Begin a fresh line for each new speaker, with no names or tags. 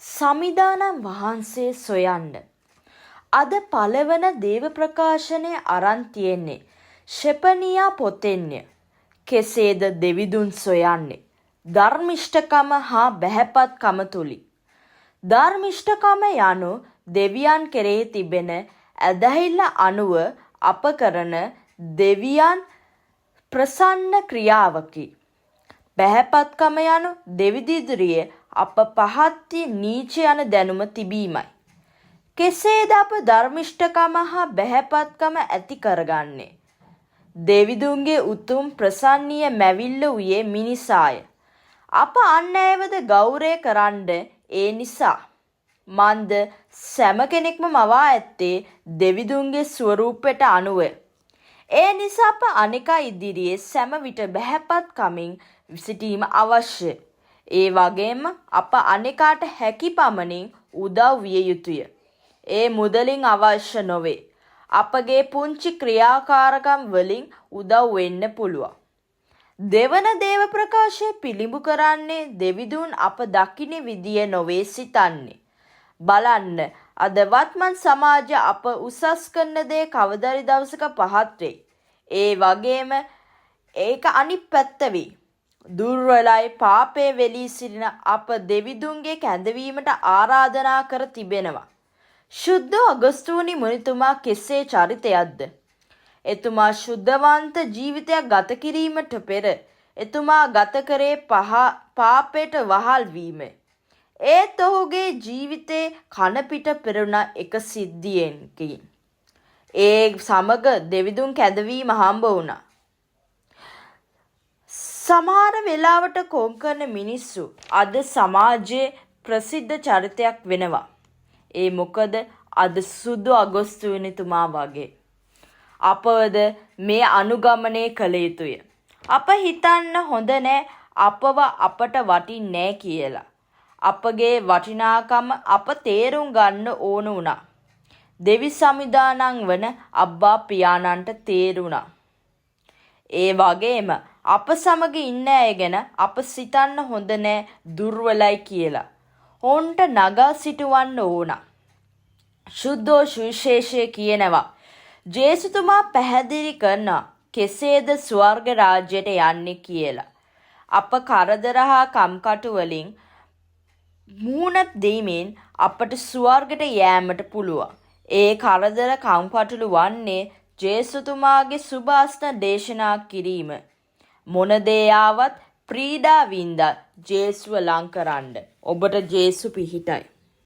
සමිදානම් වහන්සේ සොයන්න. අද පළවන දේව ප්‍රකාශනය අරන් තියෙන්නේ ශෙපනියා පොතෙන්ය. කෙසේද දෙවිදුන් සොයන්නේ? ධර්මිෂ්ඨකම හා බැහැපත්කම තුලින්. ධර්මිෂ්ඨකම යනු දෙවියන් කෙරෙහි තිබෙන ඇදහිල්ල අනුව අප කරන දෙවියන් ප්‍රසන්න ක්‍රියාවකි. බැහැපත්කම යනු දෙවිදිදුරියේ අප පහත්ති නීච යන දැනුම තිබීමයි. කෙසේද අප ධර්මිෂ්ඨකම හා බැහැපත්කම ඇති කරගන්නේ? දෙවිදුන්ගේ උතුම් ප්‍රසන්නීය මැවිල්ල වූයේ මිනිසාය. අප අන් අයවද ගෞරවය කරන්න ඒ නිසා. මන්ද සෑම කෙනෙක්ම මවා ඇත්තේ දෙවිදුන්ගේ ස්වරූපයට අනුවය. ඒ නිසා අප අනෙකා ඉදිරියේ සෑම විට බැහැපත්කමින් සිටීම අවශ්‍ය. ඒ වගේම අප අනෙකාට හැකි පමණින් උදව් විය යුතුය. ඒ මුදලින් අවශ්‍ය නොවේ. අපගේ පුංචි ක්‍රියාකාරකම් වලින් උදව් වෙන්න පුළුවන්. දෙවන දේව ප්‍රකාශය පිළිඹු කරන්නේ දෙවිදුන් අප දකින විදිය නොවේ සිතන්නේ. බලන්න අද වත්මන් සමාජය අප උසස් කරන දේ කවදාරි දවසක පහත් වෙයි. ඒ වගේම ඒක අනිත් පැත්ත වෙයි. දුර්වලයි පාපේ වෙලී සිටින අප දෙවිදුන්ගේ කැඳවීමට ආරාධනා කර තිබෙනවා. ශුද්ධ අගස්තුනි මුනිතුමා කෙසේ චරිතයක්ද? එතුමා ශුද්ධවන්ත ජීවිතයක් ගත කිරීමට පෙර එතුමා ගත කරේ පාපයට වහල් වීම. ඒත් ඔහුගේ ජීවිතේ කනපිට පෙරුණ එක සිද්ධියකින්. ඒ සමග දෙවිදුන් කැඳවීම හම්බ වුණා. සමහර වෙලාවට කොන් කරන මිනිස්සු අද සමාජයේ ප්‍රසිද්ධ චරිතයක් වෙනවා. ඒ මොකද අද සුදු අගස්තුනිතුමා වගේ. අපවද මේ අනුගමනය කළ යුතුය. අප හිතන්න හොඳ නෑ අපව අපට වටින්නේ නෑ කියලා. අපගේ වටිනාකම අප තේරුම් ගන්න ඕන වුණා. දෙවි සමිදානන් වන අබ්බා පියාණන්ට තේරුණා. ඒ වගේම අප සමග ඉන්න අය ගැන අප සිතන්න හොඳ නෑ දුර්වලයි කියලා. ඔවුන්ට නගා සිටවන්න ඕන. ශුද්ධෝ සුවිශේෂය කියනවා. ජේසුතුමා පැහැදිලි කරනවා කෙසේද ස්වර්ග රාජ්‍යයට යන්නේ කියලා. අප කරදර හා කම්කටොළු වලින් මුහුණ දීමෙන් අපට ස්වර්ගයට යෑමට පුළුවන්. ඒ කරදර කම්කටොළු වන්නේ ජේසුතුමාගේ සුභාස්න දේශනා කිරීම. මොන දේ ආවත් ප්‍රීඩා වින්දා ජේසුව ලං කරන්න. ඔබට ජේසු පිහිටයි.